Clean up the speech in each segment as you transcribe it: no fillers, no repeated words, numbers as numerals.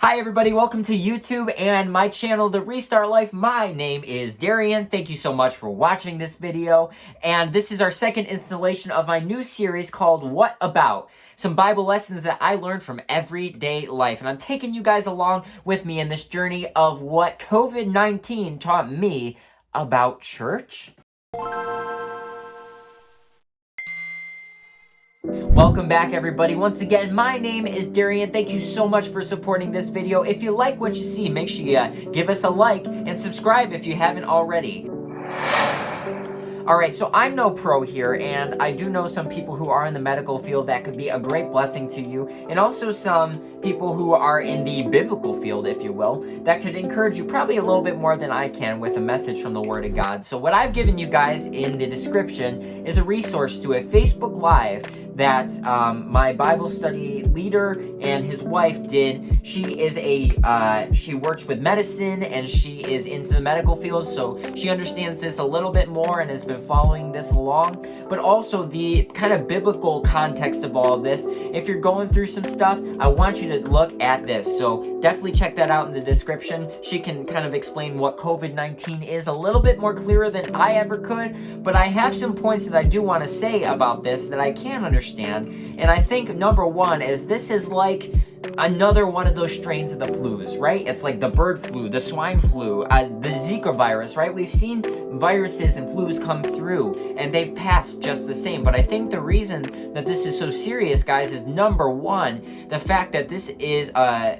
Hi everybody, welcome to YouTube and my channel, The Restart Life. My name is Darian. Thank you so much for watching this video. And this is our second installation of my new series called What About? Some Bible lessons that I learned from everyday life. And I'm taking you guys along with me in this journey of what COVID-19 taught me about church. Welcome back everybody. Once again, my name is Darian. Thank you so much for supporting this video. If you like what you see, make sure you give us a like and subscribe if you haven't already. Alright, so I'm no pro here, and I do know some people who are in the medical field that could be a great blessing to you, and also some people who are in the biblical field, if you will, that could encourage you probably a little bit more than I can with a message from the Word of God. So what I've given you guys in the description is a resource to a Facebook Live that my Bible study leader and his wife did. She is she works with medicine and she is into the medical field, so she understands this a little bit more and has been following this along, but also the kind of biblical context of all of this. If you're going through some stuff, I want you to look at this, so definitely check that out in the description. She can kind of explain what COVID-19 is a little bit more clearer than I ever could, but I have some points that I do want to say about this that I can understand. And I think number one is this is like another one of those strains of the flus, right? It's like the bird flu, the swine flu, the Zika virus, right? We've seen viruses and flus come through and they've passed just the same. But I think the reason that this is so serious, guys, is number one, the fact that this is a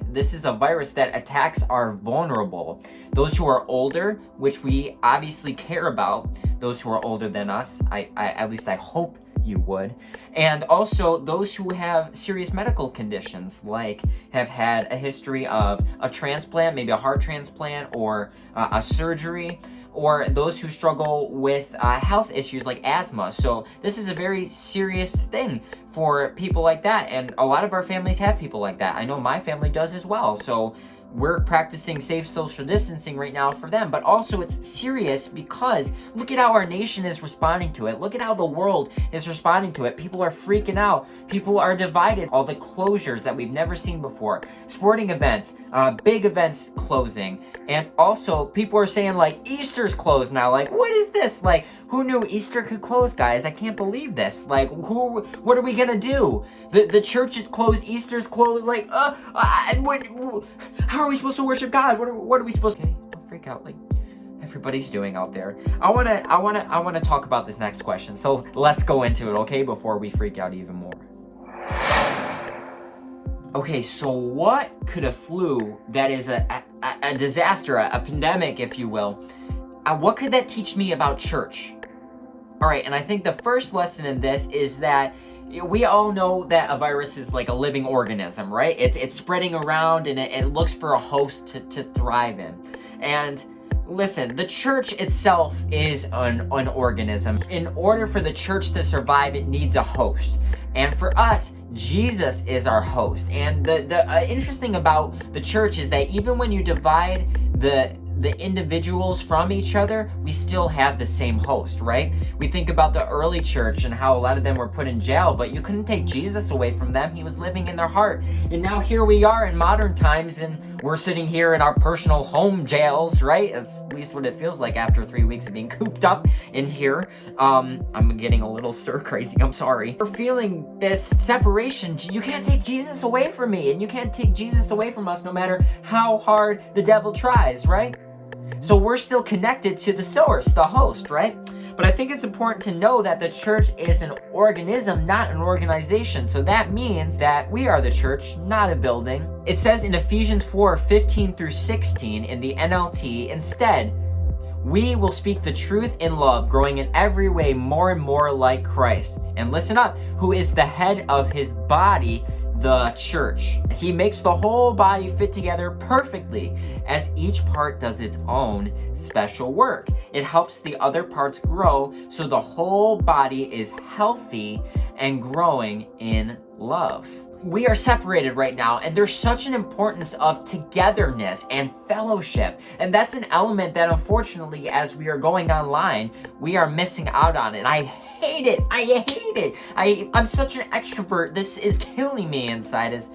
virus that attacks our vulnerable. Those who are older, which we obviously care about, those who are older than us, at least I hope you would, and also those who have serious medical conditions, like have had a history of a transplant, maybe a heart transplant or a surgery, or those who struggle with health issues like asthma. So this is a very serious thing for people like that, and a lot of our families have people like that. I know my family does as well, so we're practicing safe social distancing right now for them, but also it's serious because look at how our nation is responding to it. Look at how the world is responding to it. People are freaking out. People are divided. All the closures that we've never seen before. Sporting events, big events closing. And also people are saying like Easter's closed now. Like, what is this? Like, who knew Easter could close, guys? I can't believe this. Like, what are we gonna do? The church is closed, Easter's closed. Like, how are we supposed to worship God? What are we supposed to? Okay, don't freak out like everybody's doing out there. I wanna talk about this next question. So let's go into it, okay? Before we freak out even more. Okay, so what could a flu that is a disaster, a pandemic, if you will, what could that teach me about church? All right, and I think the first lesson in this is that we all know that a virus is like a living organism, right? It's spreading around and it looks for a host to thrive in. And listen, the church itself is an organism. In order for the church to survive, it needs a host. And for us, Jesus is our host. And the interesting about the church is that even when you divide the individuals from each other, we still have the same host, right? We think about the early church and how a lot of them were put in jail, but you couldn't take Jesus away from them. He was living in their heart. And now here we are in modern times, and we're sitting here in our personal home jails, right? That's at least what it feels like after 3 weeks of being cooped up in here. I'm getting a little stir crazy, I'm sorry. We're feeling this separation. You can't take Jesus away from me, and you can't take Jesus away from us no matter how hard the devil tries, right? So we're still connected to the source, the host, right? But I think it's important to know that the church is an organism, not an organization. So that means that we are the church, not a building. It says in Ephesians 4:15 through 16 in the NLT, instead, we will speak the truth in love, growing in every way more and more like Christ. And listen up, who is the head of his body, the church. He makes the whole body fit together perfectly as each part does its own special work. It helps the other parts grow so the whole body is healthy and growing in love. We are separated right now, and there's such an importance of togetherness and fellowship, and that's an element that unfortunately as we are going online we are missing out on, and I hate it. I'm such an extrovert. This is killing me inside. As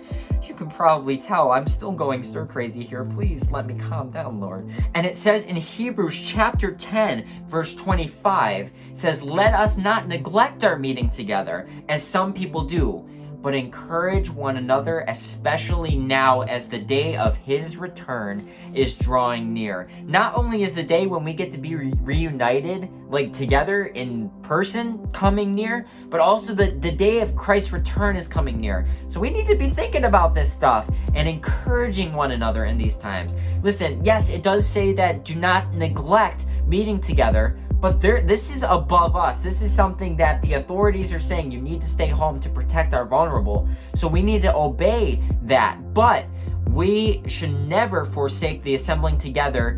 you you can probably tell, I'm still going stir crazy here. Please let me calm down, Lord. And it says in Hebrews chapter 10, verse 25, it says, "Let us not neglect our meeting together, as some people do, but encourage one another, especially now as the day of his return is drawing near." Not only is the day when we get to be reunited, like together in person, coming near, but also the day of Christ's return is coming near. So we need to be thinking about this stuff and encouraging one another in these times. Listen, yes, it does say that do not neglect meeting together, but this is above us. This is something that the authorities are saying you need to stay home to protect our vulnerable. So we need to obey that. But we should never forsake the assembling together.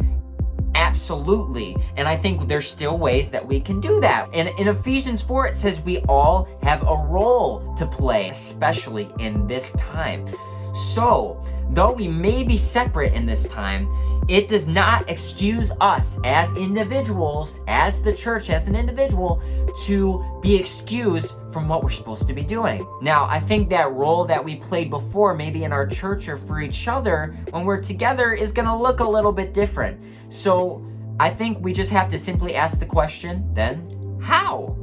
Absolutely. And I think there's still ways that we can do that. And in Ephesians 4, it says we all have a role to play, especially in this time. So, though we may be separate in this time, it does not excuse us as individuals, as the church, as an individual, to be excused from what we're supposed to be doing. Now, I think that role that we played before, maybe in our church or for each other, when we're together, is going to look a little bit different. So, I think we just have to simply ask the question, then, how?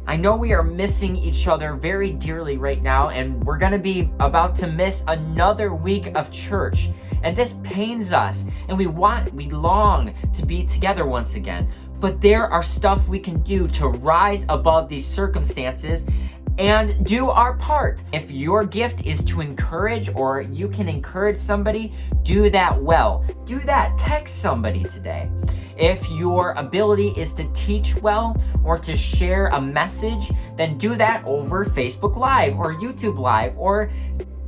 I know we are missing each other very dearly right now, and we're going to be about to miss another week of church. And this pains us, and we long to be together once again. But there are stuff we can do to rise above these circumstances and do our part. If your gift is to encourage, or you can encourage somebody, do that well. Do that. Text somebody today. If your ability is to teach well or to share a message, then do that over Facebook Live or YouTube Live, or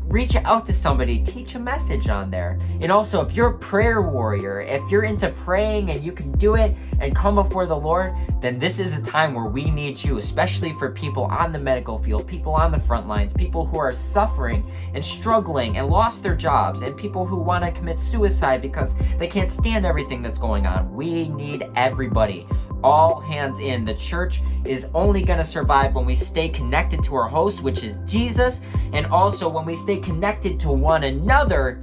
reach out to somebody, teach a message on there. And also, if you're a prayer warrior, if you're into praying and you can do it and come before the Lord, then this is a time where we need you, especially for people on the medical field, people on the front lines, people who are suffering and struggling and lost their jobs, and people who want to commit suicide because they can't stand everything that's going on. We need everybody. All hands in. The church is only going to survive when we stay connected to our host, which is Jesus, and also when we stay connected to one another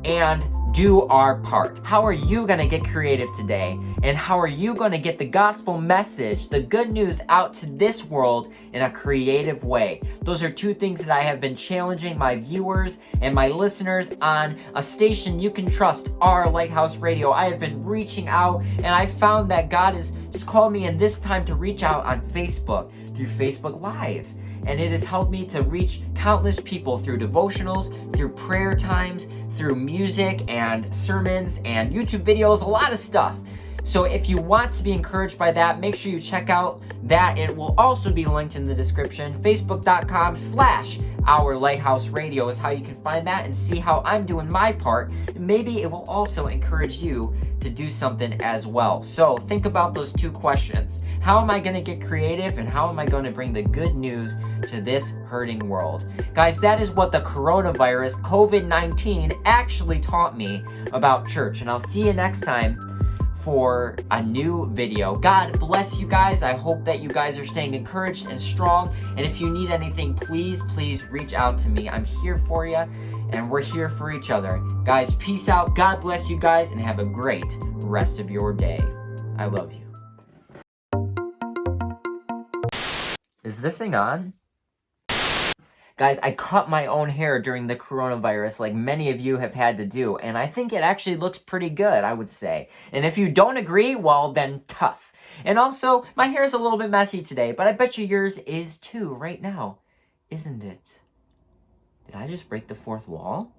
and do our part. How are you going to get creative today? And how are you going to get the gospel message, the good news, out to this world in a creative way? Those are two things that I have been challenging my viewers and my listeners on a station you can trust, our Lighthouse Radio. I have been reaching out, and I found that God has just called me in this time to reach out on Facebook, through Facebook Live. And it has helped me to reach countless people through devotionals, through prayer times, through music and sermons and YouTube videos, a lot of stuff. So if you want to be encouraged by that, make sure you check out that. It will also be linked in the description. Facebook.com/Our Lighthouse Radio is how you can find that and see how I'm doing my part. Maybe it will also encourage you to do something as well. So think about those two questions. How am I going to get creative, and how am I going to bring the good news to this hurting world? Guys, that is what the coronavirus, COVID-19, actually taught me about church. And I'll see you next time for a new video. God bless you guys. I hope that you guys are staying encouraged and strong. And if you need anything, please reach out to me. I'm here for you, and we're here for each other. Guys, peace out. God bless you guys, and have a great rest of your day. I love you. Is this thing on? Guys, I cut my own hair during the coronavirus, like many of you have had to do, and I think it actually looks pretty good, I would say. And if you don't agree, well, then tough. And also, my hair is a little bit messy today, but I bet you yours is too right now, isn't it? Did I just break the fourth wall?